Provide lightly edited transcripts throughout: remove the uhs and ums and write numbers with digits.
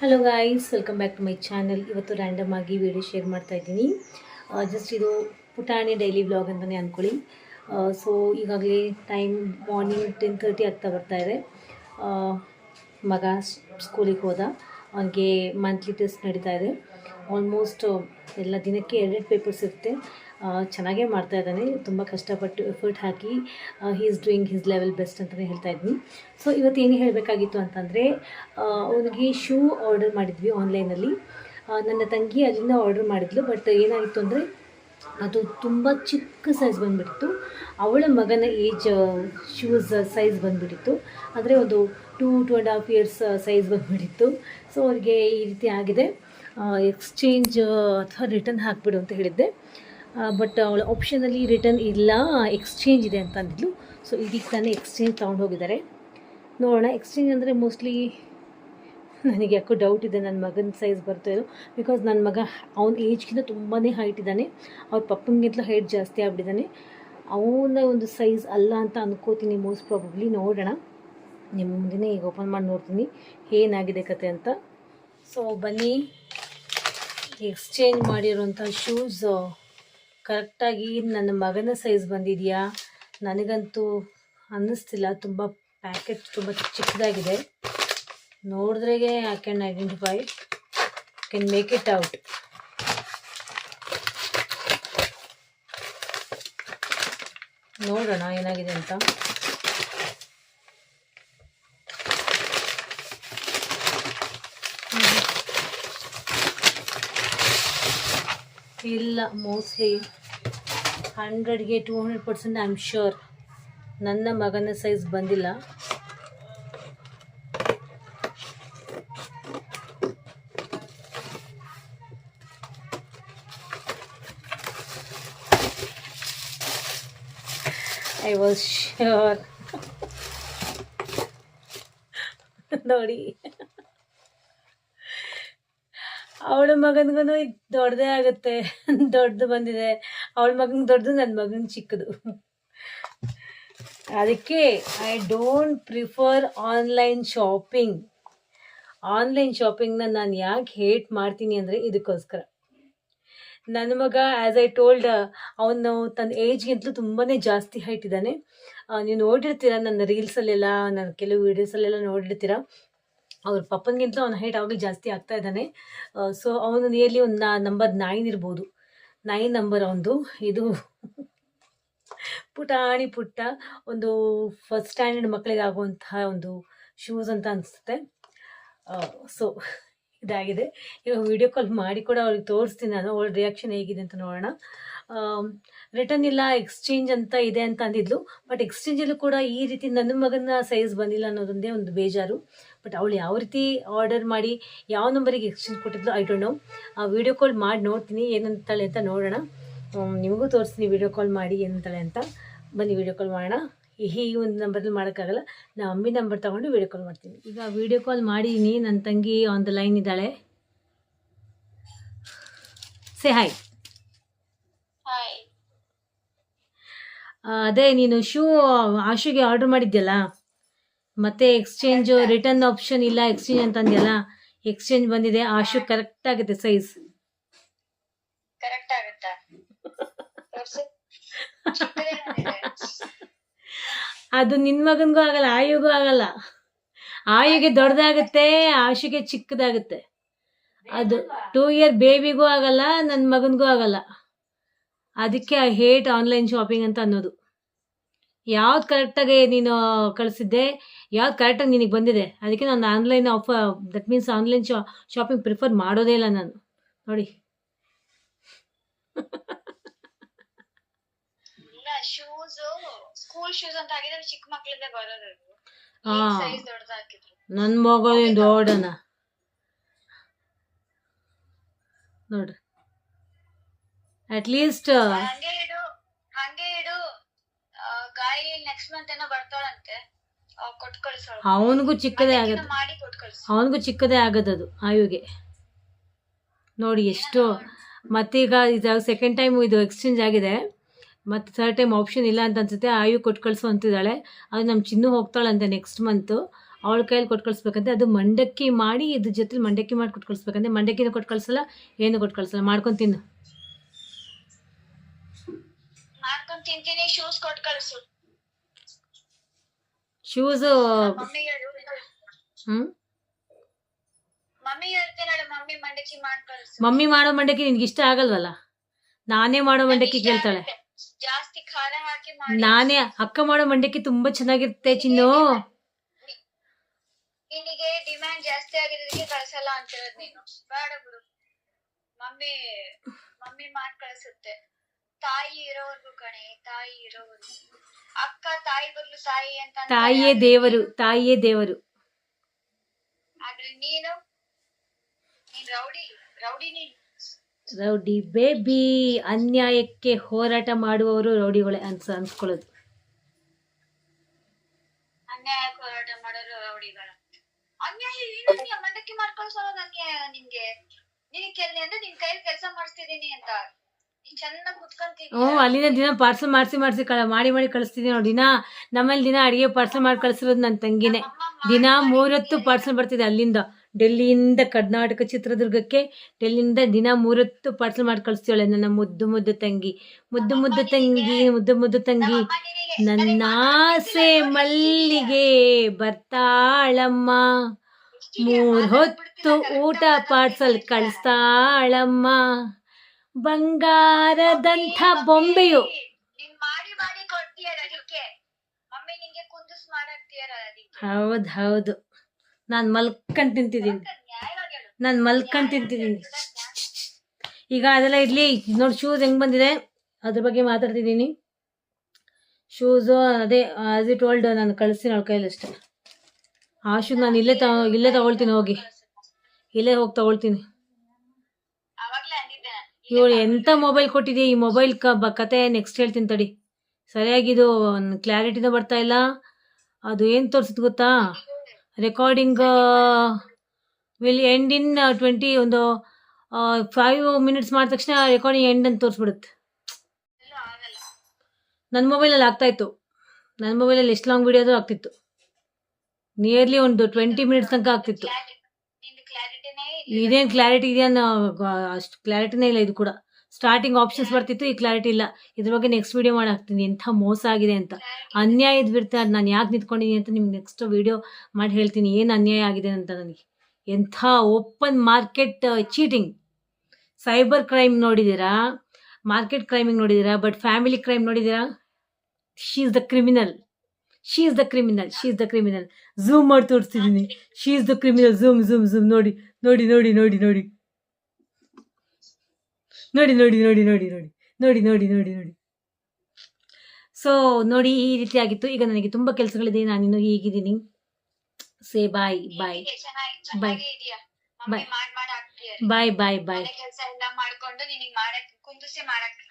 Hello guys, welcome back to my channel. ಇವತ್ತು random ಆಗಿ video share ಮಾಡ್ತಾ ಇದ್ದೀನಿ. ಜಸ್ಟ್ ಇದು ಪುಟಾಣಿ ಡೈಲಿ ವ್ಲಾಗ್ ಅಂತಲೇ ಅಂದ್ಕೊಳ್ಳಿ. ಸೊ ಈಗಾಗಲೇ ಟೈಮ್ ಮಾರ್ನಿಂಗ್ 10:30 ಆಗ್ತಾ ಬರ್ತಾ ಇದೆ. ಮಗ ಸ್ಕೂಲಿಗೆ ಹೋದ. ಅವನಿಗೆ ಮಂತ್ಲಿ ಟೆಸ್ಟ್ ನಡೀತಾ ಇದೆ. ಆಲ್ಮೋಸ್ಟ್ ಎಲ್ಲ ದಿನಕ್ಕೆ 2 ಪೇಪರ್ಸ್ ಇರುತ್ತೆ. ಚೆನ್ನಾಗೇ ಮಾಡ್ತಾ ಇದ್ದಾನೆ. ತುಂಬ ಕಷ್ಟಪಟ್ಟು effort hockey he is doing his level best ಅಂತಲೇ ಹೇಳ್ತಾ ಇದ್ದೀನಿ. ಸೊ ಇವತ್ತು ಏನು ಹೇಳಬೇಕಾಗಿತ್ತು ಅಂತಂದರೆ, ಅವನಿಗೆ ಶೂ ಆರ್ಡರ್ ಮಾಡಿದ್ವಿ ಆನ್ಲೈನಲ್ಲಿ. ನನ್ನ ತಂಗಿ ಅಲ್ಲಿಂದ ಆರ್ಡರ್ ಮಾಡಿದ್ಲು. ಬಟ್ ಏನಾಗಿತ್ತು ಅಂದರೆ, ಅದು ತುಂಬ ಚಿಕ್ಕ ಸೈಜ್ ಬಂದುಬಿಟ್ಟಿತ್ತು. ಅವಳ ಮಗನ ಏಜ್ ಶೂಸ್ ಸೈಜ್ ಬಂದುಬಿಟ್ಟಿತ್ತು. ಅಂದರೆ ಒಂದು 2.5 ಇಯರ್ಸ್ ಸೈಜ್ ಬಂದುಬಿಟ್ಟಿತ್ತು. ಸೊ ಅವ್ರಿಗೆ ಈ ರೀತಿ ಆಗಿದೆ. ಎಕ್ಸ್ಚೇಂಜ್ ಅಥವಾ ರಿಟರ್ನ್ ಹಾಕಿಬಿಡು ಅಂತ ಹೇಳಿದ್ದೆ. ಬಟ್ ಅವಳ ಆಪ್ಷನಲ್ಲಿ ರಿಟರ್ನ್ ಇಲ್ಲ, ಎಕ್ಸ್ಚೇಂಜ್ ಇದೆ ಅಂತ ಅಂದಿದ್ಲು. ಸೊ ಇದಕ್ಕೆ ತಾನೇ ಎಕ್ಸ್ಚೇಂಜ್ ತೊಗೊಂಡು ಹೋಗಿದ್ದಾರೆ. ನೋಡೋಣ. ಎಕ್ಸ್ಚೇಂಜ್ ಅಂದರೆ ಮೋಸ್ಟ್ಲಿ ನನಗೆ ಯಾಕೋ ಡೌಟ್ ಇದೆ, ನನ್ನ ಮಗನ ಸೈಜ್ ಬರ್ತಾ ಇರೋ. ಬಿಕಾಸ್ ನನ್ನ ಮಗ ಅವನ ಏಜ್ಗಿಂತ ತುಂಬಾ ಹೈಟ್ ಇದ್ದಾನೆ. ಅವ್ರ ಪಪ್ಪನಿಗಿಂತಲೂ ಹೈಟ್ ಜಾಸ್ತಿ ಆಗಿಬಿಟ್ಟಿದ್ದಾನೆ. ಅವನ ಒಂದು ಸೈಜ್ ಅಲ್ಲ ಅಂತ ಅಂದ್ಕೋತೀನಿ ಮೋಸ್ಟ್ ಪ್ರಾಬಬ್ಲಿ. ನೋಡೋಣ, ನಿಮ್ಮ ಮುಂದೆ ಈಗ ಓಪನ್ ಮಾಡಿ ನೋಡ್ತೀನಿ ಏನಾಗಿದೆ ಕತೆ ಅಂತ. ಸೊ ಬನ್ನಿ, ಎಕ್ಸ್ಚೇಂಜ್ ಮಾಡಿರೋಂಥ ಶೂಸ್ ಕರೆಕ್ಟಾಗಿ ನನ್ನ ಮಗನ ಸೈಜ್ ಬಂದಿದೆಯಾ? ನನಗಂತೂ ಅನ್ನಿಸ್ತಿಲ್ಲ. ತುಂಬ ಪ್ಯಾಕೆಟ್ ತುಂಬ ಚಿಕ್ಕದಾಗಿದೆ. ನೋಡಿದ್ರೇ I can identify, can make it out. ನೋಡೋಣ ಏನಾಗಿದೆ ಅಂತ. ಇಲ್ಲ, ಮೋಸ್ಟ್ಲಿ 100ಗೆ 200% ಐ ಆಮ್ ಶ್ಯೂರ್ ನನ್ನ ಮಗನ ಸೈಜ್ ಬಂದಿಲ್ಲ. I was sure. ನೋಡಿ, ಅವಳ ಮಗನಿಗೂ ದೊಡ್ಡದೇ ಆಗುತ್ತೆ. ದೊಡ್ಡದು ಬಂದಿದೆ. ಅವಳ ಮಗನಿಗೆ ದೊಡ್ಡದು, ನನ್ನ ಮಗನಿಗೆ ಚಿಕ್ಕದು. ಅದಕ್ಕೆ I don't prefer online shopping. Online ಶಾಪಿಂಗ್ನ ನಾನು ಯಾಕೆ ಹೇಟ್ ಮಾಡ್ತೀನಿ ಅಂದರೆ ಇದಕ್ಕೋಸ್ಕರ. ನನ್ನ ಮಗ ಆ್ಯಸ್ ಐ ಟೋಲ್ಡ್, ಅವನು ತನ್ನ ಏಜ್ಗಿಂತಲೂ ತುಂಬಾ ಜಾಸ್ತಿ ಹೈಟ್ ಇದ್ದಾನೆ. ನೀವು ನೋಡಿರ್ತೀರ ನನ್ನ ರೀಲ್ಸಲ್ಲೆಲ್ಲ, ನನ್ನ ಕೆಲವು ವೀಡಿಯೋಸಲ್ಲೆಲ್ಲ ನೋಡಿರ್ತೀರ. ಅವ್ರ ಪಪ್ಪನಿಗಿಂತಲೂ ಅವನ ಹೈಟ್ ಆವಾಗಲೇ ಜಾಸ್ತಿ ಆಗ್ತಾ ಇದ್ದಾನೆ. ಸೊ ಅವನು ನಿಯರ್ಲಿ ಒಂದು ನಂಬರ್ 9 ಇರ್ಬೋದು. 9 ನಂಬರ್ ಅವನದು. ಇದು ಪುಟಾಣಿ ಪುಟ್ಟ ಒಂದು ಫಸ್ಟ್ ಸ್ಟ್ಯಾಂಡರ್ಡ್ ಮಕ್ಕಳಿಗೆ ಆಗುವಂತಹ ಒಂದು ಶೂಸ್ ಅಂತ ಅನಿಸುತ್ತೆ. ಸೊ ಇದಾಗಿದೆ. ಇವಾಗ ವಿಡಿಯೋ ಕಾಲ್ ಮಾಡಿ ಕೂಡ ಅವ್ರಿಗೆ ತೋರಿಸ್ತೀನಿ ನಾನು, ಅವಳ ರಿಯಾಕ್ಷನ್ ಹೇಗಿದೆ ಅಂತ ನೋಡೋಣ. ರಿಟರ್ನ್ ಇಲ್ಲ, ಎಕ್ಸ್ಚೇಂಜ್ ಅಂತ ಇದೆ ಅಂತ ಅಂದಿದ್ಲು. ಬಟ್ ಎಕ್ಸ್ಚೇಂಜಲ್ಲೂ ಕೂಡ ಈ ರೀತಿ ನನ್ನ ಮಗನ ಸೈಜ್ ಬಂದಿಲ್ಲ ಅನ್ನೋದೊಂದೇ ಒಂದು ಬೇಜಾರು. ಬಟ್ ಅವಳು ಯಾವ ರೀತಿ ಆರ್ಡರ್ ಮಾಡಿ ಯಾವ ನಂಬರಿಗೆ ಎಕ್ಸ್ಚೇಂಜ್ ಕೊಟ್ಟಿದ್ಲು I don't know. Video call ಮಾಡಿ ನೋಡ್ತೀನಿ ಏನಂತಾಳೆ ಅಂತ ನೋಡೋಣ. ನಿಮಗೂ ತೋರಿಸ್ತೀನಿ ವಿಡಿಯೋ ಕಾಲ್ ಮಾಡಿ ಏನಂತಾಳೆ ಅಂತ. ಬನ್ನಿ ವಿಡಿಯೋ ಕಾಲ್ ಮಾಡೋಣ. ಈ ಒಂದು ನಂಬರಲ್ಲಿ ಮಾಡೋಕ್ಕಾಗಲ್ಲ, ನಾ ಅಮ್ಮಿ ನಂಬರ್ ತೊಗೊಂಡು ವಿಡಿಯೋ ಕಾಲ್ ಮಾಡ್ತೀನಿ. ಈಗ ವಿಡಿಯೋ ಕಾಲ್ ಮಾಡೀನಿ. ನನ್ನ ತಂಗಿ ಆನ್ ದ ಲೈನ್ ಇದ್ದಾಳೆ. Say hi. ಅದೇ ನೀನು ಶೂ ಆಶುಗೆ ಆರ್ಡರ್ ಮಾಡಿದ್ಯಲ್ಲ, ಮತ್ತೆ ಎಕ್ಸ್ಚೇಂಜ್ ರಿಟರ್ನ್ ಆಪ್ಷನ್ ಇಲ್ಲ, ಎಕ್ಸ್ಚೇಂಜ್ ಅಂತ ಅಂದ್ಯಲ್ಲ. ಎಕ್ಸ್ಚೇಂಜ್ ಬಂದಿದೆ. ಆಶು ಕರೆಕ್ಟ್ ಆಗುತ್ತೆ ಸೈಜ್. ಅದು ನಿನ್ನ ಮಗನಿಗೂ ಆಗಲ್ಲ, ಆಯುಗೂ ಆಗಲ್ಲ. ಆಯುಗೆ ದೊಡ್ಡದಾಗುತ್ತೆ, ಆಶುಗೆ ಚಿಕ್ಕದಾಗುತ್ತೆ. ಅದು 2 ಇಯರ್ ಬೇಬಿಗೂ ಆಗಲ್ಲ, ನನ್ನ ಮಗನಿಗೂ ಆಗಲ್ಲ. ಅದಕ್ಕೆ ಐ ಹೇಟ್ ಆನ್ಲೈನ್ ಶಾಪಿಂಗ್ ಅಂತ ಅನ್ನೋದು. ಯಾವ್ದು ಕರೆಕ್ಟಾಗಿ ನೀನು ಕಳಿಸಿದ್ದೆ, ಯಾವ್ದು ಕರೆಕ್ಟಾಗಿ ನಿನಗೆ ಬಂದಿದೆ, ಅದಕ್ಕೆ ನಾನು online that means online shopping prefer ಮಾಡೋದೇ ಇಲ್ಲ ನಾನು. ನೋಡಿ, ನನ್ನ ಮಗನ ದೊಡ್ಡನ ನೋಡ್ರಿ. ಅಟ್ಲೀಸ್ಟ್ ಅವನಿಗೂ ಚಿಕ್ಕದೇ ಆಗದು, ಅವನಿಗೂ ಚಿಕ್ಕದೇ ಆಗದದು ಆಯುಗೆ. ನೋಡಿ ಎಷ್ಟು. ಮತ್ತೀಗ ಇದು ಸೆಕೆಂಡ್ ಟೈಮ್ ಇದು ಎಕ್ಸ್ಚೇಂಜ್ ಆಗಿದೆ. ಮತ್ತು ಥರ್ಡ್ ಟೈಮ್ ಆಪ್ಷನ್ ಇಲ್ಲ ಅಂತ ಅನ್ಸುತ್ತೆ. ಆಯು ಕೊಟ್ಟು ಕಳಿಸು ಅಂತಿದ್ದಾಳೆ. ಅದು ನಮ್ಮ ಚಿನ್ನು ಹೋಗ್ತಾಳಂತೆ ನೆಕ್ಸ್ಟ್ ಮಂತು. ಅವಳ ಕೈಯಲ್ಲಿ ಕೊಟ್ಟು ಕಳಿಸ್ಬೇಕಂತೆ. ಅದು ಮಂಡಕ್ಕಿ ಮಾಡಿ ಇದ್ರ ಜೊತೆ ಮಂಡಕ್ಕಿ ಮಾಡಿ ಕೊಟ್ಟು ಕಳಿಸ್ಬೇಕಂತೆ. ಮಂಡಕ್ಕಿನೂ ಕೊಟ್ಟು ಕಳಿಸಲ್ಲ, ಏನು ಕೊಟ್ಟು ಕಳಿಸಲ್ಲ. ಮಾಡ್ಕೊಂಡು ತಿನ್ನು. ಮಾಡ್ಕೊಂಡು ತಿಂತೀನಿ. ಶೂಸ್ ಕೊಟ್ಟು ಕಳಿಸು. ಶೂಸ್ ಮಮ್ಮಿ ಮಾಡೋ ಮಂಡಕ್ಕಿ ನಿನ್ಗೆ ಇಷ್ಟ ಆಗಲ್ವಲ್ಲ. ನಾನೇ ಮಾಡೋ ಮಂಡಕ್ಕಿ ಕೇಳ್ತಾಳೆ. ಜಾಸ್ತಿ ಖಾರ ಹಾಕಿ ನಾನೇ ಅಕ್ಕ ಮಾಡೋ ಮಂಡಕ್ಕಿ ತುಂಬಾ ಚೆನ್ನಾಗಿರುತ್ತೆ ಚಿನ್ನು. ನಿನಗೆ ಡಿಮ್ಯಾಂಡ್ ಜಾಸ್ತಿ ಆಗಿರೋದಕ್ಕೆ ಕಳ್ಸಲ್ಲ ಅಂತಿರೋದು ನೀನು. ಬೇಡ ಬಿಡು, ಮಮ್ಮಿ ಮಮ್ಮಿ ಮಾಡಿ ಕಳ್ಸುತ್ತೆ. ತಾಯಿ ಇರೋವರ್ಗು ಕಣೆ, ತಾಯಿ ಇರೋವರ್ಗು. ಅಕ್ಕ ತಾಯಿ ಬದಲು ತಾಯಿ ಅಂತ. ತಾಯಿಯೇ ದೇವರು, ತಾಯಿಯೇ ದೇವರು. ಆದ್ರೆ ನೀನು ರೌಡಿ, ರೌಡಿ ನೀನು. Rowdy baby. ಅನ್ಯಾಯಕ್ಕೆ ಹೋರಾಟ ಮಾಡುವವರು ರೌಡಿಗಳೇ ಅನ್ಸ್ಕೊಳ್ಳೋದು. ಅನ್ಯಾಯಕ್ಕೆ ಹೋರಾಟ ಮಾಡೋರು ರೌಡಿಗಳ. ಅನ್ಯಾಯ ಏನು? ಮಂಡಕ್ಕಿ ಮಾಡ್ಕೊಳ್ಸೋದು ಅನ್ಯಾಯ ನಿನ್ಗೆ. ನಿನಗೆ ಅಂದ್ರೆ ನಿನ್ ಕೈಲಿ ಕೆಲಸ ಮಾಡಿಸ್ತಿದೀನಿ ಅಂತ ಚೆನ್ನಾಗಿ ಕುತ್ಕೊಂತೀನಿ. ಅಲ್ಲಿಂದ ದಿನ ಪಾರ್ಸಲ್ ಮಾಡಿಸಿ ಮಾಡಿ ಕಳಿಸ್ತಿದ್ದೀನಿ ನೋಡಿ. ನಮ್ಮಲ್ಲಿ ದಿನ ಅಡಿಗೆ ಪಾರ್ಸಲ್ ಮಾಡಿ ಕಳಿಸಿರೋದು ನನ್ನ ತಂಗಿನೇ. ದಿನ 3 ಹೊತ್ತು ಪಾರ್ಸಲ್ ಬರ್ತಿದೆ ಅಲ್ಲಿಂದ, ಡೆಲ್ಲಿಯಿಂದ ಕರ್ನಾಟಕ ಚಿತ್ರದುರ್ಗಕ್ಕೆ. ಡೆಲ್ಲಿಯಿಂದ ದಿನ 3 ಹೊತ್ತು ಪಾರ್ಸಲ್ ಮಾಡಿ ಕಳಿಸ್ತೀವಳೆ ನನ್ನ ಮುದ್ದು ತಂಗಿ. ಮುದ್ದು ತಂಗಿ. ನನ್ನ ಆಸೆ ಮಲ್ಲಿಗೆ ಬರ್ತಾಳಮ್ಮ, 3 ಹೊತ್ತು ಊಟ ಪಾರ್ಸಲ್ ಕಳಿಸ್ತಾಳಮ್ಮ. ಬಂಗಾರದಂಥ ಬೊಂಬೆಯು. ಹೌದು, ನಾನು ಮಲ್ಕೊಂಡು ತಿಂತಿದ್ದೀನಿ. ಈಗ ಅದೆಲ್ಲ ಇರ್ಲಿ ನೋಡಿ. ಶೂಸ್ ಹೆಂಗ್ ಬಂದಿದೆ ಅದ್ರ ಬಗ್ಗೆ ಮಾತಾಡ್ತಿದ್ದೀನಿ. ಶೂಸು ಅದೇ ಆಸ್ ಇಟ್ ಓಲ್ಡ್ ನಾನು ಕಳಿಸ್ತೀನಿ ಅವಳ ಕೈಯಲ್ಲಿ ಅಷ್ಟೇ. ಆ ಶೂಸ್ ನಾನು ಇಲ್ಲೇ ತಗೊಳ್ತೀನಿ, ಹೋಗಿ ತಗೊಳ್ತೀನಿ. ಇವಳು ಎಂಥ ಮೊಬೈಲ್ ಕೊಟ್ಟಿದೆ. ಈ ಮೊಬೈಲ್ ಕತೆ ನೆಕ್ಸ್ಟ್ ಹೇಳ್ತೀನಿ ತಡಿ. ಸರಿಯಾಗಿದು ಕ್ಲಾರಿಟಿನ ಬರ್ತಾ ಇಲ್ಲ. ಅದು ಏನು ತೋರಿಸುತ್ತೆ ಗೊತ್ತಾ? ರೆಕಾರ್ಡಿಂಗ್ ವಿಲ್ ಎಂಡ್ ಇನ್ 20 ಒಂದು 5 minutes ಮಾಡಿದ ತಕ್ಷಣ ರೆಕಾರ್ಡಿಂಗ್ ಎಂಡ್ ಅಂತ ತೋರಿಸ್ಬಿಡುತ್ತೆ. ನನ್ನ ಮೊಬೈಲಲ್ಲಿ ಆಗ್ತಾಯಿತ್ತು. ನನ್ನ ಮೊಬೈಲಲ್ಲಿ ಎಷ್ಟು ಲಾಂಗ್ ವಿಡಿಯೋದು ಆಗ್ತಿತ್ತು. ನಿಯರ್ಲಿ ಒಂದು 20 minutes ತನಕ ಆಗ್ತಿತ್ತು. ಇದೇನು ಕ್ಲಾರಿಟಿ ಇದೆಯಾ? ಅಷ್ಟು ಕ್ಲಾರಿಟಿನೇ ಇಲ್ಲ. ಇದು ಕೂಡ ಸ್ಟಾರ್ಟಿಂಗ್ ಆಪ್ಷನ್ಸ್ ಬರ್ತಿತ್ತು, ಈ ಕ್ಲಾರಿಟಿ ಇಲ್ಲ. ಇದ್ರ ಬಗ್ಗೆ ನೆಕ್ಸ್ಟ್ ವಿಡಿಯೋ ಮಾಡಿ ಹಾಕ್ತೀನಿ. ಎಂಥ ಮೋಸ ಆಗಿದೆ ಅಂತ, ಅನ್ಯಾಯದ ವಿರುದ್ಧ ನಾನು ಯಾಕೆ ನಿಂತ್ಕೊಂಡಿದ್ದೀನಿ ಅಂತ ನಿಮ್ಗೆ ನೆಕ್ಸ್ಟ್ ವಿಡಿಯೋ ಮಾಡಿ ಹೇಳ್ತೀನಿ. ಏನು ಅನ್ಯಾಯ ಆಗಿದೆ ಅಂತ ನನಗೆ. ಎಂಥ open market cheating. Cyber crime ನೋಡಿದ್ದೀರಾ, ಮಾರ್ಕೆಟ್ ಕ್ರೈಮಿಂಗ್ ನೋಡಿದ್ದೀರಾ, ಬಟ್ ಫ್ಯಾಮಿಲಿ ಕ್ರೈಮ್ ನೋಡಿದ್ದೀರಾ? She is the criminal. Zoom ಮಾಡಿ ತೋರಿಸ್ತಿದ್ದೀನಿ. She is the criminal. Zoom ನೋಡಿ. ಸೊ ನೋಡಿ, ಈ ರೀತಿ ಆಗಿತ್ತು. ಈಗ ನನಗೆ ತುಂಬಾ ಕೆಲಸಗಳಿದೆ, ನಾನಿನ್ನು ಹೀಗಿದ್ದೀನಿ. ಸೇ ಬಾಯ್.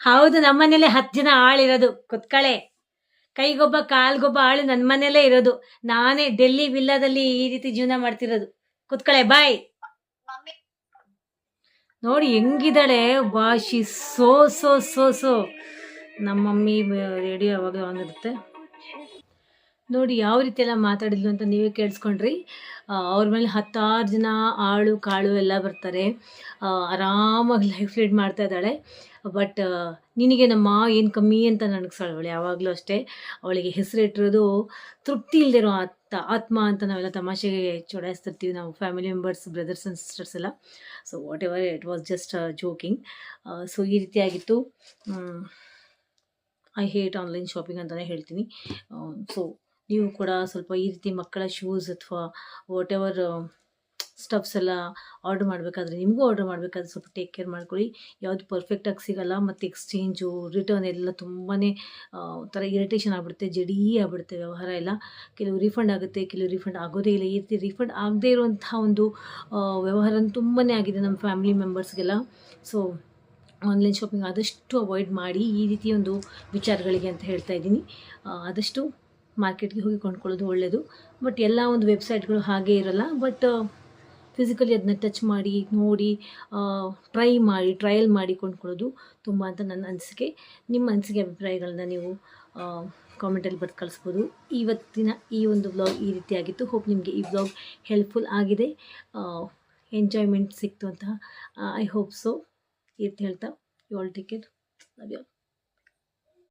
ಹೌದು, ನಮ್ಮನೇಲೆ 10 ಜನ ಆಳಿರೋದು. ಕುತ್ಕಳೆ, ಕೈಗೊಬ್ಬ ಕಾಲ್ಗೊಬ್ಬ ಆಳು ನನ್ನ ಮನೇಲೇ ಇರೋದು. ನಾನೇ ಡೆಲ್ಲಿ ವಿಲ್ಲಾದಲ್ಲಿ ಈ ರೀತಿ ಜೀವನ ಮಾಡ್ತಿರೋದು. ಕುತ್ಕಳೆ, ಬಾಯ್. ನೋಡಿ ಹೆಂಗಿದ್ದಾಳೆ. ಶಿ ಸೋ ನಮ್ಮ ಮಮ್ಮಿ ರೇಡಿಯೋ ಯಾವಾಗ ಆಗಿರುತ್ತೆ ನೋಡಿ. ಯಾವ ರೀತಿ ಎಲ್ಲ ಮಾತಾಡಿದ್ಲು ಅಂತ ನೀವೇ ಕೇಳಿಸ್ಕೊಂಡ್ರಿ. ಅವ್ರ ಮೇಲೆ 10 ಜನ ಆಳು ಕಾಳು ಎಲ್ಲ ಬರ್ತಾರೆ. ಆರಾಮಾಗಿ ಲೈಫ್ ಲೀಡ್ ಮಾಡ್ತಾ ಇದ್ದಾಳೆ. ಬಟ್ ನಿನಗೆ ನಮ್ಮ ಏನು ಕಮ್ಮಿ ಅಂತ ನನಗಿಸ್ತಾಳೆ ಯಾವಾಗಲೂ ಅಷ್ಟೇ. ಅವಳಿಗೆ ಹೆಸರಿಟ್ಟಿರೋದು ತೃಪ್ತಿ ಇಲ್ಲದಿರೋ ಆತ್ಮ ಅಂತ ನಾವೆಲ್ಲ ತಮಾಷೆಗೆ ಚುಡಾಯಿಸ್ತಿರ್ತೀವಿ ನಾವು, family members, brothers and sisters ಎಲ್ಲ. So whatever, it was just joking. So ಈ ರೀತಿಯಾಗಿತ್ತು. ಐ ಹೇಟ್ ಆನ್ಲೈನ್ ಶಾಪಿಂಗ್ ಅಂತಲೇ ಹೇಳ್ತೀನಿ. ಸೊ ನೀವು ಕೂಡ ಸ್ವಲ್ಪ ಈ ರೀತಿ ಮಕ್ಕಳ ಶೂಸ್ ಅಥವಾ ವಾಟ್ ಎವರ್ ಸ್ಟಫ್ಸ್ ಎಲ್ಲ ಆರ್ಡ್ರ್ ಮಾಡಬೇಕಾದ್ರೆ, ನಿಮಗೂ ಆರ್ಡ್ರ್ ಮಾಡಬೇಕಾದ್ರೆ ಸ್ವಲ್ಪ ಟೇಕ್ ಕೇರ್ ಮಾಡ್ಕೊಳ್ಳಿ. ಯಾವುದು ಪರ್ಫೆಕ್ಟಾಗಿ ಸಿಗೋಲ್ಲ, ಮತ್ತು ಎಕ್ಸ್ಚೇಂಜು ರಿಟರ್ನ್ ಎಲ್ಲ ತುಂಬಾ ಥರ ಇರಿಟೇಷನ್ ಆಗಿಬಿಡುತ್ತೆ, ಜಡೀ ಆಗಿಬಿಡುತ್ತೆ ವ್ಯವಹಾರ ಎಲ್ಲ. ಕೆಲವು ರೀಫಂಡ್ ಆಗುತ್ತೆ, ಕೆಲವು ರೀಫಂಡ್ ಆಗೋದೇ ಇಲ್ಲ. ಈ ರೀತಿ ರೀಫಂಡ್ ಆಗದೇ ಇರುವಂಥ ಒಂದು ವ್ಯವಹಾರ ತುಂಬಾ ಆಗಿದೆ ನಮ್ಮ ಫ್ಯಾಮಿಲಿ ಮೆಂಬರ್ಸ್ಗೆಲ್ಲ. ಸೊ ಆನ್ಲೈನ್ ಶಾಪಿಂಗ್ ಆದಷ್ಟು ಅವಾಯ್ಡ್ ಮಾಡಿ ಈ ರೀತಿ ಒಂದು ವಿಚಾರಗಳಿಗೆ ಅಂತ ಹೇಳ್ತಾ ಇದ್ದೀನಿ. ಆದಷ್ಟು ಮಾರ್ಕೆಟ್ಗೆ ಹೋಗಿ ಕೊಂಡ್ಕೊಳ್ಳೋದು ಒಳ್ಳೆಯದು. ಬಟ್ ಎಲ್ಲ ಒಂದು ವೆಬ್ಸೈಟ್ಗಳು ಹಾಗೇ ಇರೋಲ್ಲ. ಬಟ್ ಫಿಸಿಕಲಿ ಅದನ್ನ ಟಚ್ ಮಾಡಿ ನೋಡಿ, ಟ್ರಯಲ್ ಮಾಡಿ ಕೊಂಡ್ಕೊಳ್ಳೋದು ತುಂಬ ಅಂತ ನನ್ನ ಅನಿಸಿಕೆ. ನಿಮ್ಮ ಅನಿಸಿಕೆ ಅಭಿಪ್ರಾಯಗಳನ್ನ ನೀವು ಕಾಮೆಂಟಲ್ಲಿ ಬರೆದು ಕಳಿಸ್ಬೋದು. ಇವತ್ತಿನ ಈ ಒಂದು ವ್ಲಾಗ್ ಈ ರೀತಿಯಾಗಿತ್ತು. ಹೋಪ್ ನಿಮಗೆ ಈ ವ್ಲಾಗ್ ಹೆಲ್ಪ್ಫುಲ್ ಆಗಿದೆ, ಎಂಜಾಯ್ಮೆಂಟ್ ಸಿಕ್ತು ಅಂತ ಐ ಹೋಪ್ ಸೊ. ಈ ರೀತಿ ಹೇಳ್ತಾ you all take care, love you.